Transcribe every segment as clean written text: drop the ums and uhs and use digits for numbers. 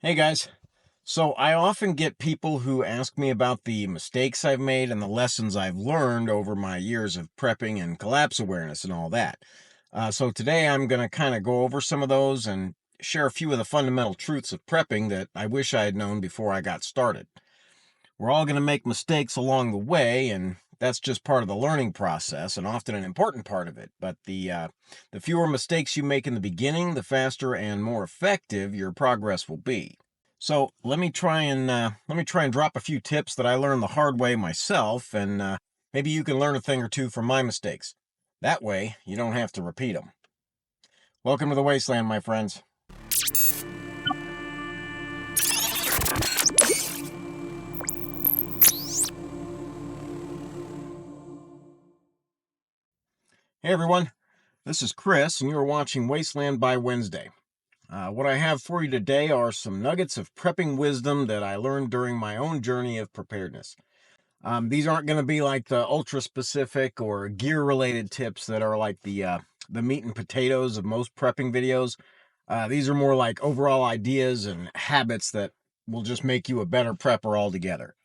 Hey guys. So I often get people who ask me about the mistakes I've made and the lessons I've learned over my years of prepping and collapse awareness and all that. So today I'm going to kind of go over some of those and share a few of the fundamental truths of prepping that I wish I had known before I got started. We're all going to make mistakes along the way, and that's just part of the learning process and often an important part of it. But the fewer mistakes you make in the beginning, the faster and more effective your progress will be. So let me try and drop a few tips that I learned the hard way myself, and maybe you can learn a thing or two from my mistakes. That way, you don't have to repeat them. Welcome to the wasteland, my friends. Hey everyone, this is Chris, and you're watching Wasteland by Wednesday. What I have for you today are some nuggets of prepping wisdom that I learned during my own journey of preparedness. These aren't going to be like the ultra specific or gear related tips that are like the meat and potatoes of most prepping videos. These are more like overall ideas and habits that will just make you a better prepper altogether.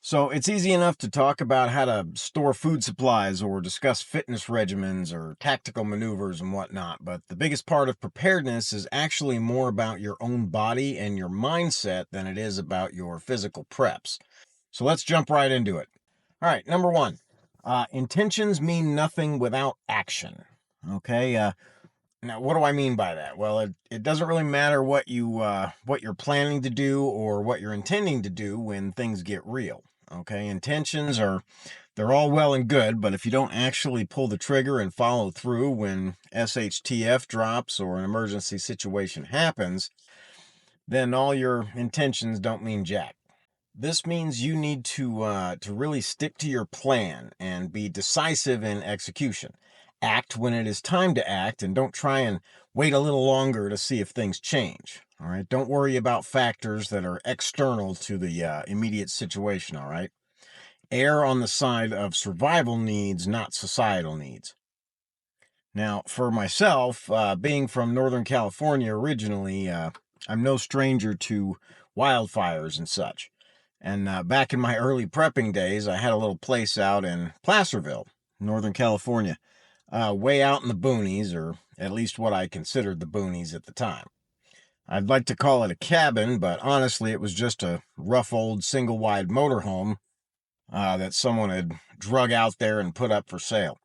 So it's easy enough to talk about how to store food supplies or discuss fitness regimens or tactical maneuvers and whatnot, but the biggest part of preparedness is actually more about your own body and your mindset than it is about your physical preps. So let's jump right into it. All right, number one, intentions mean nothing without action. Okay, now what do I mean by that? Well, it doesn't really matter what you're planning to do or what you're intending to do when things get real. Okay, intentions are they're all well and good, but if you don't actually pull the trigger and follow through when SHTF drops or an emergency situation happens, then all your intentions don't mean jack. This means you need to really stick to your plan and be decisive in execution. Act when it is time to act, and don't try and wait a little longer to see if things change. All right. Don't worry about factors that are external to the immediate situation. All right. Err on the side of survival needs, not societal needs. Now, for myself, being from Northern California originally, I'm no stranger to wildfires and such. And back in my early prepping days, I had a little place out in Placerville, Northern California, way out in the boonies, or at least what I considered the boonies at the time. I'd like to call it a cabin, but honestly, it was just a rough old single wide motorhome that someone had drug out there and put up for sale.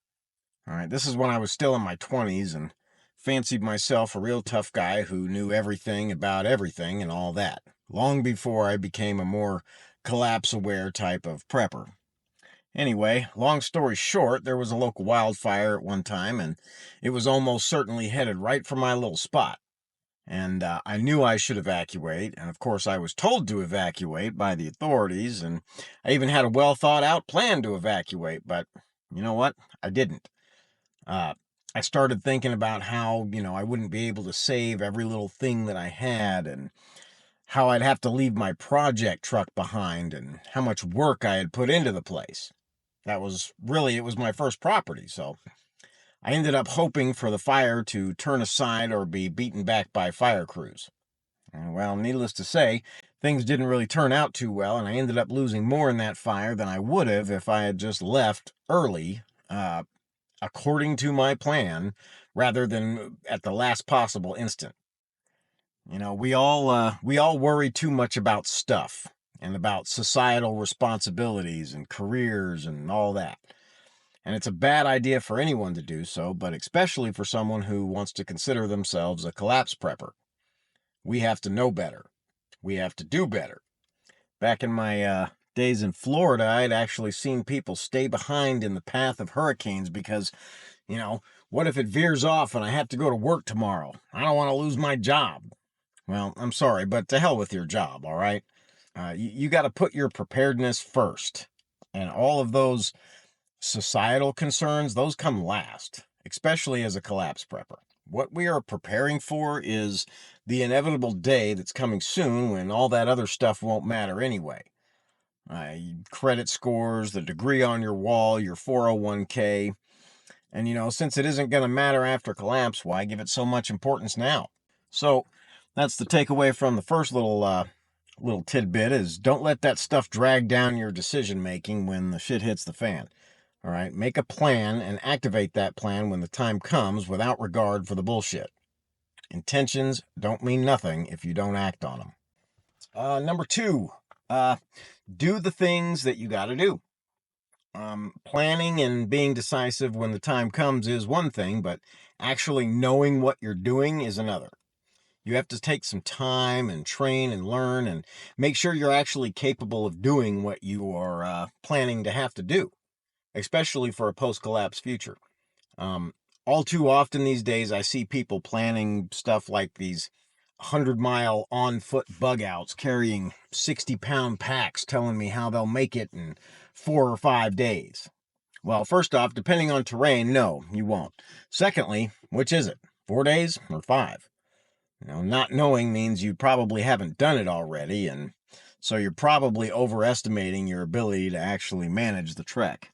All right, this is when I was still in my 20s and fancied myself a real tough guy who knew everything about everything and all that, long before I became a more collapse aware type of prepper. Anyway, long story short, there was a local wildfire at one time, and it was almost certainly headed right for my little spot. And I knew I should evacuate, and of course, I was told to evacuate by the authorities, and I even had a well thought out plan to evacuate, but you know what? I didn't. Uh, I started thinking about how, I wouldn't be able to save every little thing that I had and how I'd have to leave my project truck behind and how much work I had put into the place. It was my first property. So I ended up hoping for the fire to turn aside or be beaten back by fire crews. And well, needless to say, things didn't really turn out too well, and I ended up losing more in that fire than I would have if I had just left early, according to my plan, rather than at the last possible instant. We all worry too much about stuff and about societal responsibilities and careers and all that. And it's a bad idea for anyone to do so, but especially for someone who wants to consider themselves a collapse prepper. We have to know better. We have to do better. Back in my days in Florida, I'd actually seen people stay behind in the path of hurricanes because, what if it veers off and I have to go to work tomorrow? I don't want to lose my job. Well, I'm sorry, but to hell with your job, all right? You got to put your preparedness first. And all of those societal concerns, those come last, especially as a collapse prepper. What we are preparing for is the inevitable day that's coming soon when all that other stuff won't matter anyway. Credit scores, the degree on your wall, your 401k. And, since it isn't going to matter after collapse, why give it so much importance now? So, That's the takeaway from the first little tidbit is don't let that stuff drag down your decision making when the shit hits the fan. All right, make a plan and activate that plan when the time comes without regard for the bullshit. Intentions don't mean nothing if you don't act on them. Number two, do the things that you got to do. Planning and being decisive when the time comes is one thing, but actually knowing what you're doing is another. You have to take some time and train and learn and make sure you're actually capable of doing what you are planning to have to do, especially for a post-collapse future. All too often these days, I see people planning stuff like these 100-mile on-foot bug outs carrying 60-pound packs telling me how they'll make it in 4 or 5 days. Well, first off, depending on terrain, no, you won't. Secondly, which is it? 4 days or 5? Not knowing means you probably haven't done it already, and so you're probably overestimating your ability to actually manage the trek.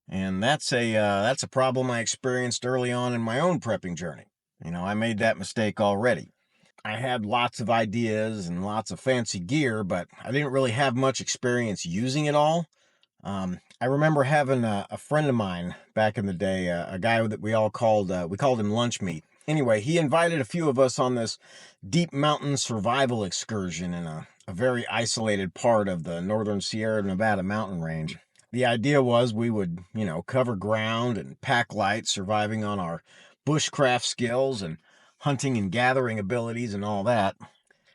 And that's a problem I experienced early on in my own prepping journey. I made that mistake already. I had lots of ideas and lots of fancy gear, but I didn't really have much experience using it all. I remember having a friend of mine back in the day, a guy that we called him Lunch Meat. Anyway, he invited a few of us on this deep mountain survival excursion in a very isolated part of the northern Sierra Nevada mountain range. The idea was we would, cover ground and pack light, surviving on our bushcraft skills and hunting and gathering abilities and all that.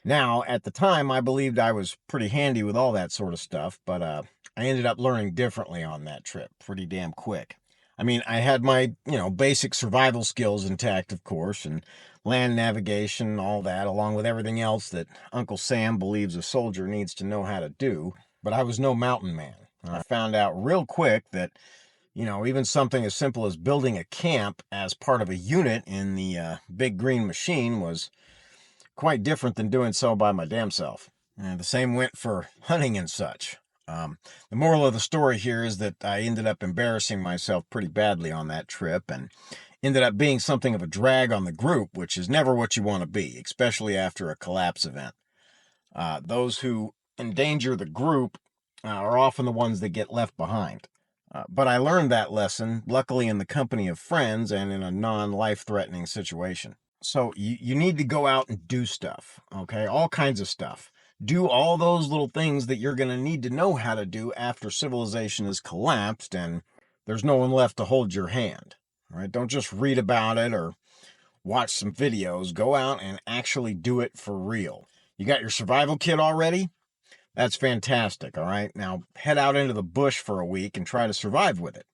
Now, at the time, I believed I was pretty handy with all that sort of stuff, but I ended up learning differently on that trip pretty damn quick. I mean, I had my, basic survival skills intact, of course, and land navigation, all that, along with everything else that Uncle Sam believes a soldier needs to know how to do, but I was no mountain man. I found out real quick that, even something as simple as building a camp as part of a unit in the big green machine was quite different than doing so by my damn self. And the same went for hunting and such. The moral of the story here is that I ended up embarrassing myself pretty badly on that trip and ended up being something of a drag on the group, which is never what you want to be, especially after a collapse event. Those who endanger the group are often the ones that get left behind. But I learned that lesson, luckily in the company of friends and in a non-life-threatening situation. So you need to go out and do stuff, okay? All kinds of stuff. Do all those little things that you're going to need to know how to do after civilization has collapsed and there's no one left to hold your hand, all right? Don't just read about it or watch some videos. Go out and actually do it for real. You got your survival kit already? That's fantastic, all right? Now head out into the bush for a week and try to survive with it.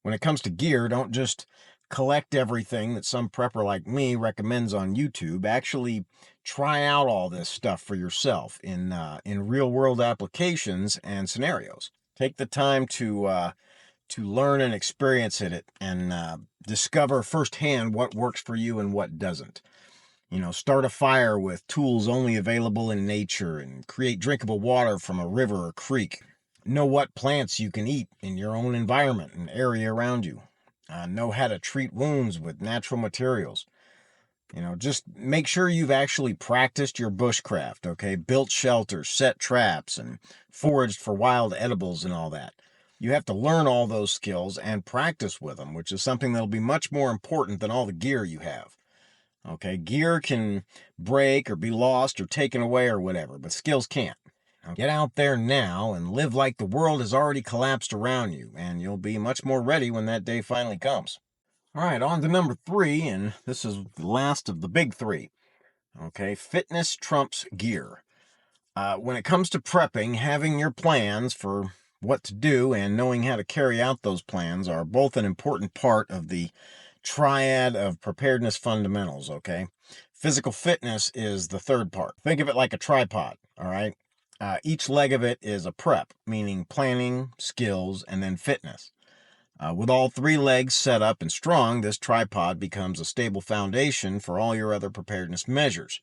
When it comes to gear, don't just collect everything that some prepper like me recommends on YouTube. Actually try out all this stuff for yourself in real world applications and scenarios. Take the time to learn and experience it and discover firsthand what works for you and what doesn't. Start a fire with tools only available in nature and create drinkable water from a river or creek. Know what plants you can eat in your own environment and area around you. Know how to treat wounds with natural materials. Just make sure you've actually practiced your bushcraft, okay? Built shelters, set traps, and foraged for wild edibles and all that. You have to learn all those skills and practice with them, which is something that'll be much more important than all the gear you have. Okay, gear can break or be lost or taken away or whatever, but skills can't. Now get out there now and live like the world has already collapsed around you, and you'll be much more ready when that day finally comes. All right, on to number 3, and this is the last of the big 3. Okay, fitness trumps gear. When it comes to prepping, having your plans for what to do and knowing how to carry out those plans are both an important part of the triad of preparedness fundamentals, okay? Physical fitness is the third part. Think of it like a tripod, all right? Each leg of it is a prep, meaning planning, skills, and then fitness. With all 3 legs set up and strong, this tripod becomes a stable foundation for all your other preparedness measures.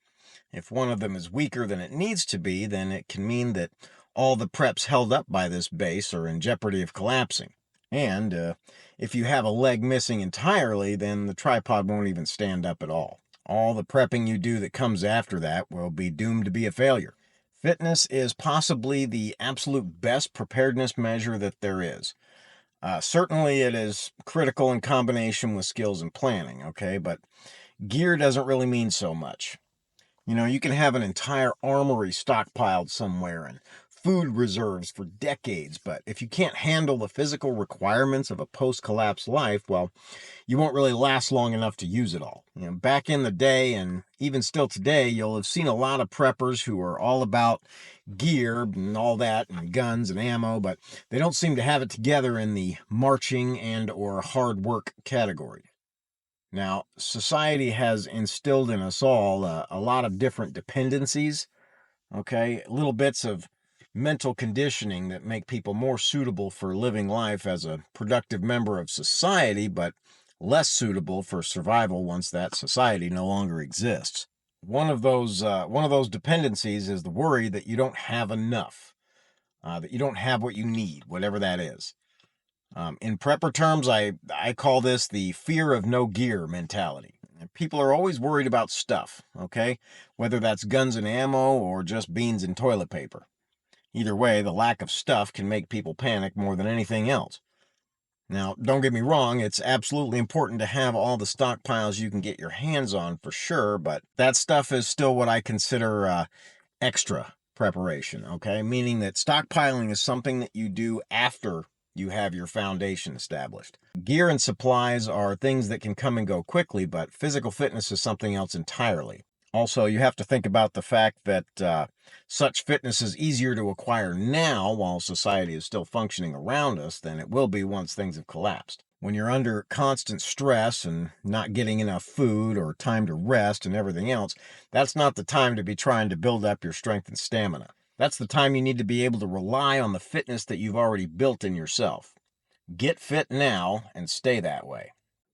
If one of them is weaker than it needs to be, then it can mean that all the preps held up by this base are in jeopardy of collapsing. And if you have a leg missing entirely, then the tripod won't even stand up at all. All the prepping you do that comes after that will be doomed to be a failure. Fitness is possibly the absolute best preparedness measure that there is. Certainly, it is critical in combination with skills and planning, okay? But gear doesn't really mean so much. You can have an entire armory stockpiled somewhere and food reserves for decades, but if you can't handle the physical requirements of a post-collapse life, well, you won't really last long enough to use it all. Back in the day, and even still today, you'll have seen a lot of preppers who are all about gear and all that, and guns and ammo, but they don't seem to have it together in the marching and or hard work category. Now, society has instilled in us all a lot of different dependencies, okay? Little bits of mental conditioning that make people more suitable for living life as a productive member of society, but less suitable for survival once that society no longer exists. One of those dependencies is the worry that you don't have enough, that you don't have what you need, whatever that is. In prepper terms, I call this the fear of no gear mentality. People are always worried about stuff, okay? Whether that's guns and ammo or just beans and toilet paper. Either way, the lack of stuff can make people panic more than anything else. Now, don't get me wrong, it's absolutely important to have all the stockpiles you can get your hands on for sure, but that stuff is still what I consider extra preparation, okay? Meaning that stockpiling is something that you do after you have your foundation established. Gear and supplies are things that can come and go quickly, but physical fitness is something else entirely. Also, you have to think about the fact that such fitness is easier to acquire now while society is still functioning around us than it will be once things have collapsed. When you're under constant stress and not getting enough food or time to rest and everything else, that's not the time to be trying to build up your strength and stamina. That's the time you need to be able to rely on the fitness that you've already built in yourself. Get fit now and stay that way.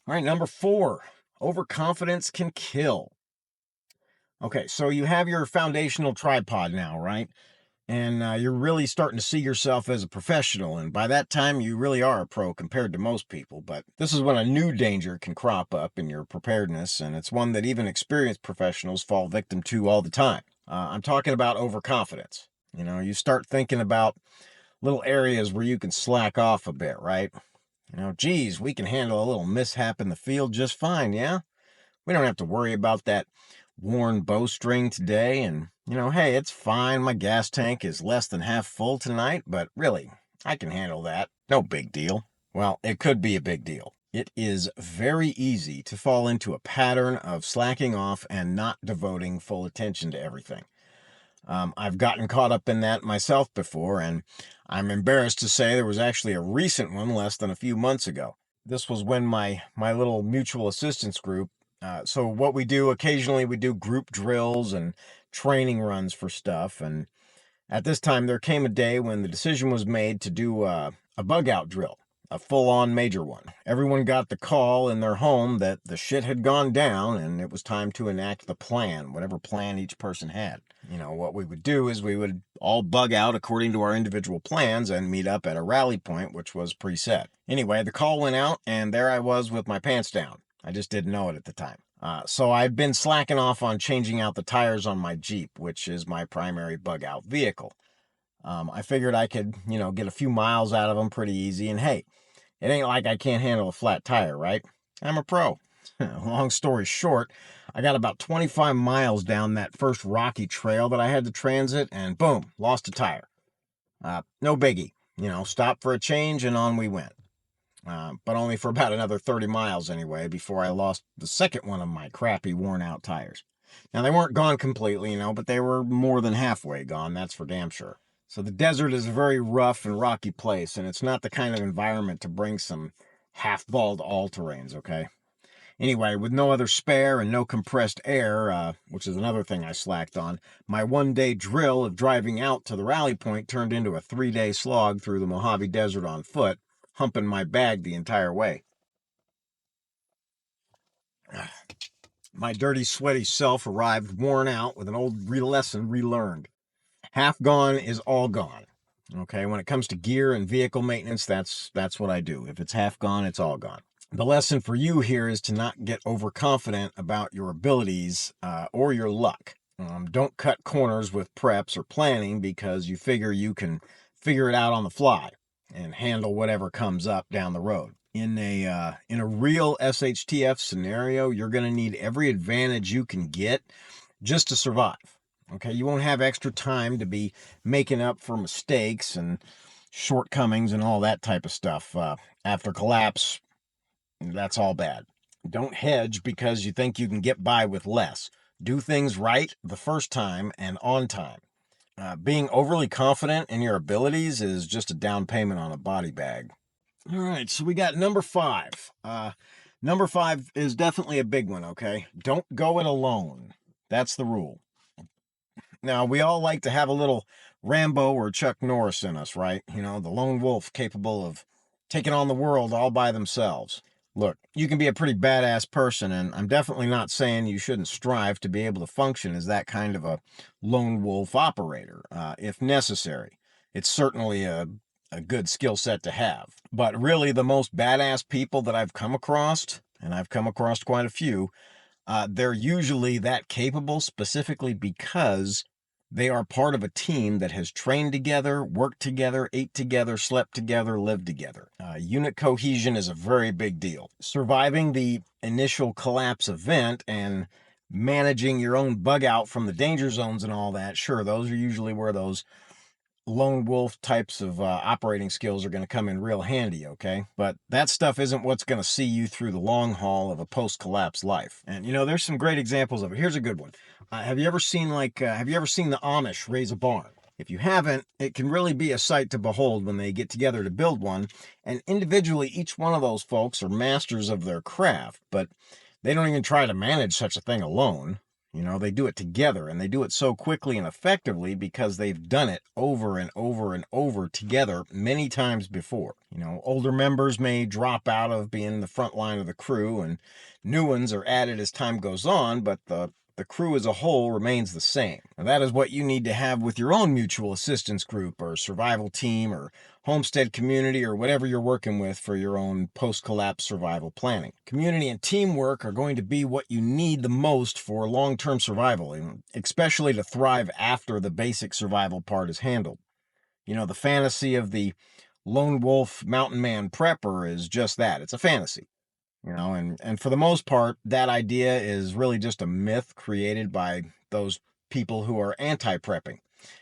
All right, number 4, overconfidence can kill. Okay, so you have your foundational tripod now, right? And you're really starting to see yourself as a professional. And by that time, you really are a pro compared to most people. But this is when a new danger can crop up in your preparedness. And it's one that even experienced professionals fall victim to all the time. I'm talking about overconfidence. You start thinking about little areas where you can slack off a bit, right? Geez, we can handle a little mishap in the field just fine, yeah? We don't have to worry about that worn bowstring today. And, hey, it's fine. My gas tank is less than half full tonight, but really, I can handle that. No big deal. Well, it could be a big deal. It is very easy to fall into a pattern of slacking off and not devoting full attention to everything. I've gotten caught up in that myself before, and I'm embarrassed to say there was actually a recent one less than a few months ago. This was when my little mutual assistance group, so what we do, occasionally we do group drills and training runs for stuff. And at this time, there came a day when the decision was made to do a bug out drill, a full-on major one. Everyone got the call in their home that the shit had gone down and it was time to enact the plan, whatever plan each person had. What we would do is we would all bug out according to our individual plans and meet up at a rally point, which was preset. Anyway, the call went out and there I was with my pants down. I just didn't know it at the time. So I'd been slacking off on changing out the tires on my Jeep, which is my primary bug out vehicle. I figured I could, get a few miles out of them pretty easy. And hey, it ain't like I can't handle a flat tire, right? I'm a pro. Long story short, I got about 25 miles down that first rocky trail that I had to transit and boom, lost a tire. No biggie. Stopped for a change and on we went. But only for about another 30 miles anyway, before I lost the second one of my crappy worn out tires. Now, they weren't gone completely, but they were more than halfway gone, that's for damn sure. So the desert is a very rough and rocky place, and it's not the kind of environment to bring some half-balled all-terrains, okay? Anyway, with no other spare and no compressed air, which is another thing I slacked on, my one-day drill of driving out to the rally point turned into a 3-day slog through the Mojave Desert on foot, humping my bag the entire way. My dirty, sweaty self arrived worn out with an old lesson relearned. Half gone is all gone. Okay, when it comes to gear and vehicle maintenance, that's what I do. If it's half gone, it's all gone. The lesson for you here is to not get overconfident about your abilities or your luck. Don't cut corners with preps or planning because you figure you can figure it out on the fly and handle whatever comes up down the road. In a real SHTF scenario, you're going to need every advantage you can get just to survive. Okay, you won't have extra time to be making up for mistakes and shortcomings and all that type of stuff. After collapse, that's all bad. Don't hedge because you think you can get by with less. Do things right the first time and on time. Being overly confident in your abilities is just a down payment on a body bag. All right, so we got number 5. Number 5 is definitely a big one, okay? Don't go it alone. That's the rule. Now, we all like to have a little Rambo or Chuck Norris in us, right? You know, the lone wolf capable of taking on the world all by themselves. Look, you can be a pretty badass person, and I'm definitely not saying you shouldn't strive to be able to function as that kind of a lone wolf operator, if necessary. It's certainly a good skill set to have. But really, the most badass people that I've come across, and I've come across quite a few, they're usually that capable specifically because they are part of a team that has trained together, worked together, ate together, slept together, lived together. Unit cohesion is a very big deal. Surviving the initial collapse event and managing your own bug out from the danger zones and all that, sure, those are usually where those lone wolf types of operating skills are going to come in real handy, okay? But that stuff isn't what's going to see you through the long haul of a post-collapse life. And you know, there's some great examples of it. Here's a good one. Have you ever seen the Amish raise a barn? If you haven't, it can really be a sight to behold when they get together to build one. And individually, each one of those folks are masters of their craft, but they don't even try to manage such a thing alone. You know, they do it together, and they do it so quickly and effectively because they've done it over and over and over together many times before. You know, older members may drop out of being the front line of the crew, and new ones are added as time goes on, but the crew as a whole remains the same. And that is what you need to have with your own mutual assistance group or survival team or homestead community or whatever you're working with for your own post-collapse survival planning. Community and teamwork are going to be what you need the most for long-term survival, and especially to thrive after the basic survival part is handled. You know, the fantasy of the lone wolf mountain man prepper is just that. It's a fantasy. You know, and for the most part, that idea is really just a myth created by those people who are anti-prepping.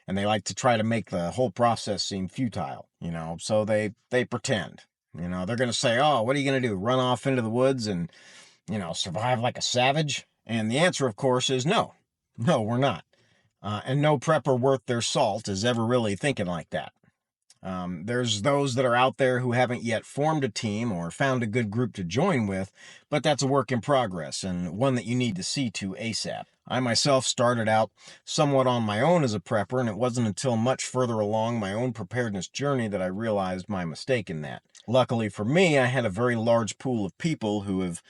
And they like to try to make the whole process seem futile, you know, so they pretend. You know, they're going to say, "Oh, what are you going to do? Run off into the woods and, you know, survive like a savage?" And the answer, of course, is no. No, we're not. And no prepper worth their salt is ever really thinking like that. There's those that are out there who haven't yet formed a team or found a good group to join with, but that's a work in progress and one that you need to see to ASAP. I myself started out somewhat on my own as a prepper, and it wasn't until much further along my own preparedness journey that I realized my mistake in that. Luckily for me, I had a very large pool of people who have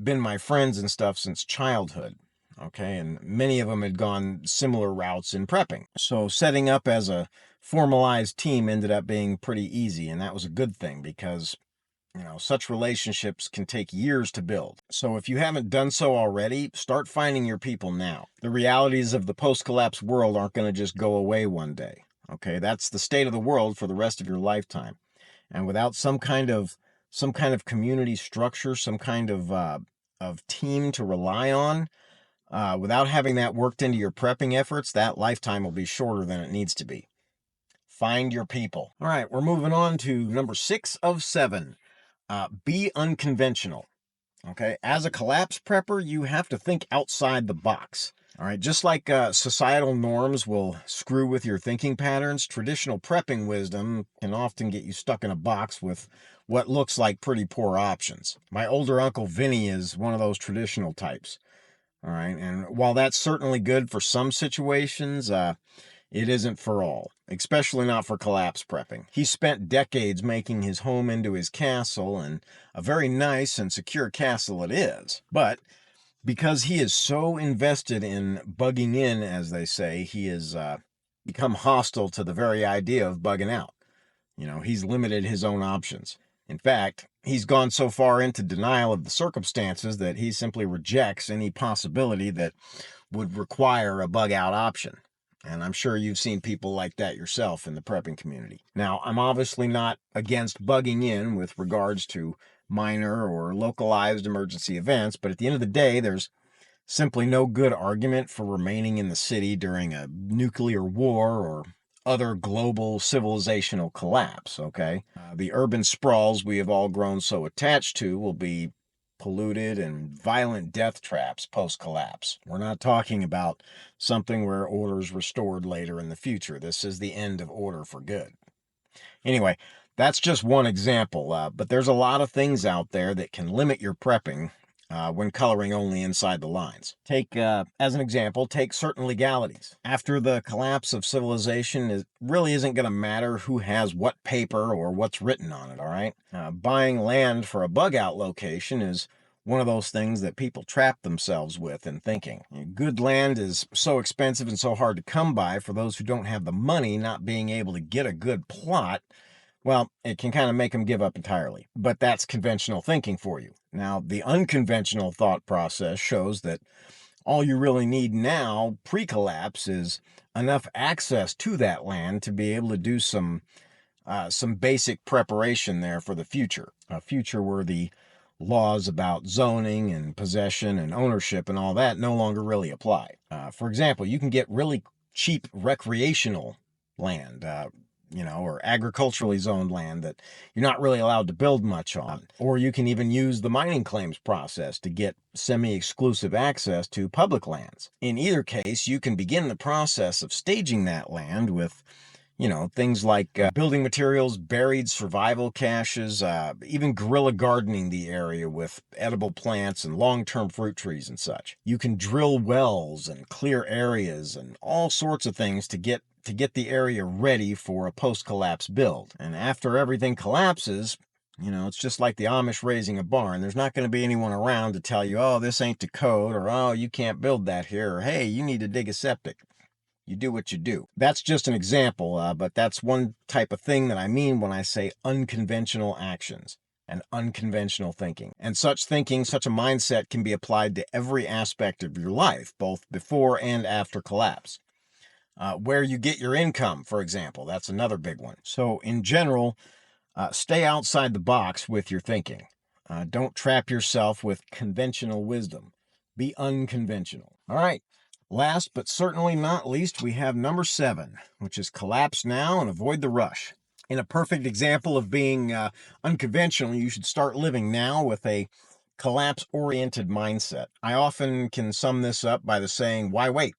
been my friends and stuff since childhood. Okay, and many of them had gone similar routes in prepping. So setting up as a formalized team ended up being pretty easy, and that was a good thing because, you know, such relationships can take years to build. So if you haven't done so already, start finding your people now. The realities of the post-collapse world aren't going to just go away one day. Okay, that's the state of the world for the rest of your lifetime. And without some kind of community structure, some kind of team to rely on, without having that worked into your prepping efforts, that lifetime will be shorter than it needs to be. Find your people. All right, we're moving on to number 6 of 7. Be unconventional. Okay, as a collapse prepper, you have to think outside the box. All right, just like societal norms will screw with your thinking patterns, traditional prepping wisdom can often get you stuck in a box with what looks like pretty poor options. My older uncle Vinny is one of those traditional types. All right, and while that's certainly good for some situations, it isn't for all, especially not for collapse prepping. He spent decades making his home into his castle, and a very nice and secure castle it is. But because he is so invested in bugging in, as they say, he has become hostile to the very idea of bugging out. You know, he's limited his own options. In fact, he's gone so far into denial of the circumstances that he simply rejects any possibility that would require a bug out option. And I'm sure you've seen people like that yourself in the prepping community. Now, I'm obviously not against bugging in with regards to minor or localized emergency events, but at the end of the day, there's simply no good argument for remaining in the city during a nuclear war or other global civilizational collapse, okay? The urban sprawls we have all grown so attached to will be polluted and violent death traps post-collapse. We're not talking about something where order's restored later in the future. This is the end of order for good. Anyway, that's just one example, but there's a lot of things out there that can limit your prepping when coloring only inside the lines. Take, as an example, take certain legalities. After the collapse of civilization, it really isn't going to matter who has what paper or what's written on it, all right? Buying land for a bug out location is one of those things that people trap themselves with in thinking. Good land is so expensive and so hard to come by for those who don't have the money. Not being able to get a good plot, well, it can kind of make them give up entirely. But that's conventional thinking for you. Now, the unconventional thought process shows that all you really need now, pre-collapse, is enough access to that land to be able to do some basic preparation there for the future. A future where the laws about zoning and possession and ownership and all that no longer really apply. For example, you can get really cheap recreational land, or agriculturally zoned land that you're not really allowed to build much on. Or you can even use the mining claims process to get semi-exclusive access to public lands. In either case, you can begin the process of staging that land with things like building materials, buried survival caches, even guerrilla gardening the area with edible plants and long-term fruit trees and such. You can drill wells and clear areas and all sorts of things to get the area ready for a post-collapse build. And after everything collapses, it's just like the Amish raising a barn. There's not going to be anyone around to tell you, oh, this ain't the code, or oh, you can't build that here, or hey, you need to dig a septic. You do what you do. That's just an example, but that's one type of thing that I mean when I say unconventional actions and unconventional thinking. And such thinking, such a mindset can be applied to every aspect of your life, both before and after collapse. Where you get your income, for example, that's another big one. So in general, stay outside the box with your thinking. Don't trap yourself with conventional wisdom. Be unconventional. All right. Last but certainly not least, we have number 7, which is collapse now and avoid the rush. In a perfect example of being unconventional, you should start living now with a collapse-oriented mindset. I often can sum this up by the saying, why wait?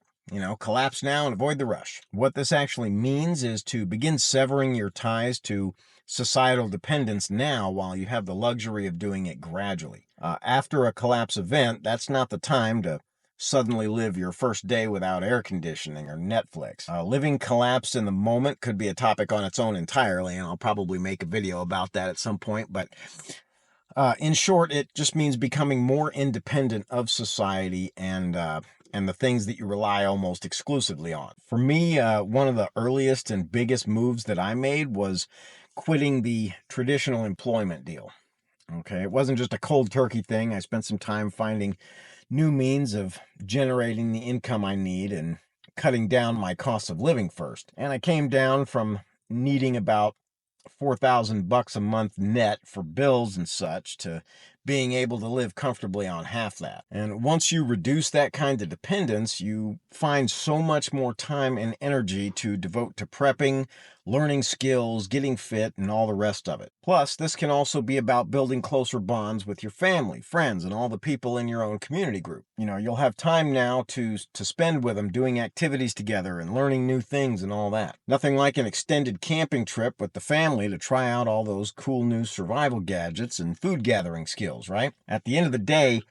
Collapse now and avoid the rush. What this actually means is to begin severing your ties to societal dependence now while you have the luxury of doing it gradually. After a collapse event, that's not the time to suddenly live your first day without air conditioning or Netflix. Living collapse in the moment could be a topic on its own entirely, and I'll probably make a video about that at some point, but in short, it just means becoming more independent of society and the things that you rely almost exclusively on. For me, one of the earliest and biggest moves that I made was quitting the traditional employment deal. Okay, it wasn't just a cold turkey thing. I spent some time finding new means of generating the income I need and cutting down my cost of living first. And I came down from needing about $4,000 a month net for bills and such to being able to live comfortably on half that. And once you reduce that kind of dependence, you find so much more time and energy to devote to prepping, learning skills, getting fit, and all the rest of it. Plus, this can also be about building closer bonds with your family, friends, and all the people in your own community group. You'll have time now to spend with them doing activities together and learning new things and all that. Nothing like an extended camping trip with the family to try out all those cool new survival gadgets and food gathering skills, right? At the end of the day,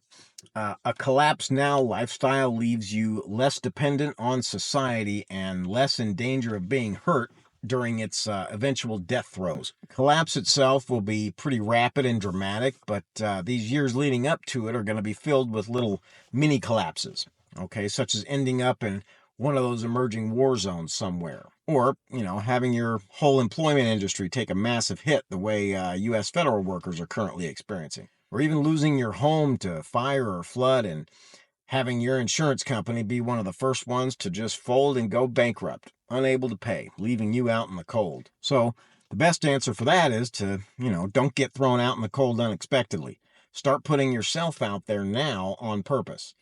a collapse now lifestyle leaves you less dependent on society and less in danger of being hurt during its eventual death throes. Collapse itself will be pretty rapid and dramatic, but these years leading up to it are going to be filled with little mini collapses, okay, such as ending up in one of those emerging war zones somewhere. Or, having your whole employment industry take a massive hit the way U.S. federal workers are currently experiencing. Or even losing your home to fire or flood and having your insurance company be one of the first ones to just fold and go bankrupt, unable to pay, leaving you out in the cold. So the best answer for that is to, don't get thrown out in the cold unexpectedly. Start putting yourself out there now on purpose.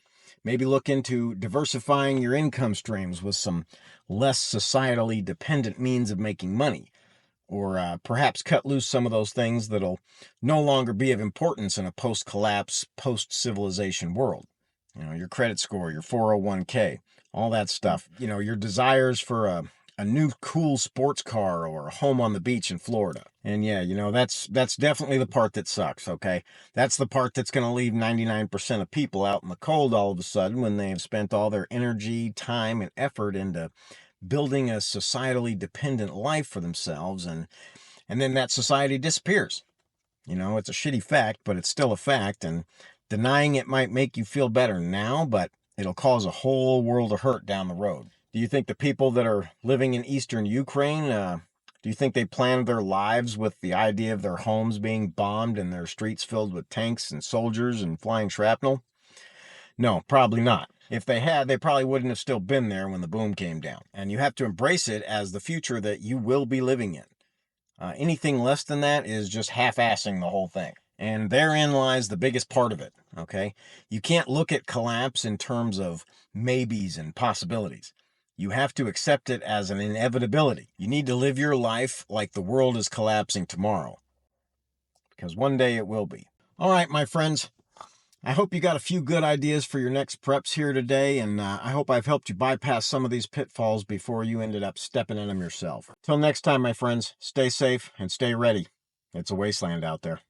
Maybe look into diversifying your income streams with some less societally dependent means of making money. Or perhaps cut loose some of those things that'll no longer be of importance in a post-collapse, post-civilization world. Your credit score, your 401k, all that stuff. Your desires for a new cool sports car or a home on the beach in Florida. And yeah, that's definitely the part that sucks, okay? That's the part that's going to leave 99% of people out in the cold all of a sudden when they have spent all their energy, time, and effort into building a societally dependent life for themselves, and then that society disappears. It's a shitty fact, but it's still a fact, and denying it might make you feel better now, but it'll cause a whole world of hurt down the road. Do you think the people that are living in eastern Ukraine, do you think they planned their lives with the idea of their homes being bombed and their streets filled with tanks and soldiers and flying shrapnel? No, probably not. If they had, they probably wouldn't have still been there when the boom came down. And you have to embrace it as the future that you will be living in. Anything less than that is just half-assing the whole thing. And therein lies the biggest part of it, okay? You can't look at collapse in terms of maybes and possibilities. You have to accept it as an inevitability. You need to live your life like the world is collapsing tomorrow, because one day it will be. All right, my friends. I hope you got a few good ideas for your next preps here today, and I hope I've helped you bypass some of these pitfalls before you ended up stepping in them yourself. Till next time, my friends, stay safe and stay ready. It's a wasteland out there.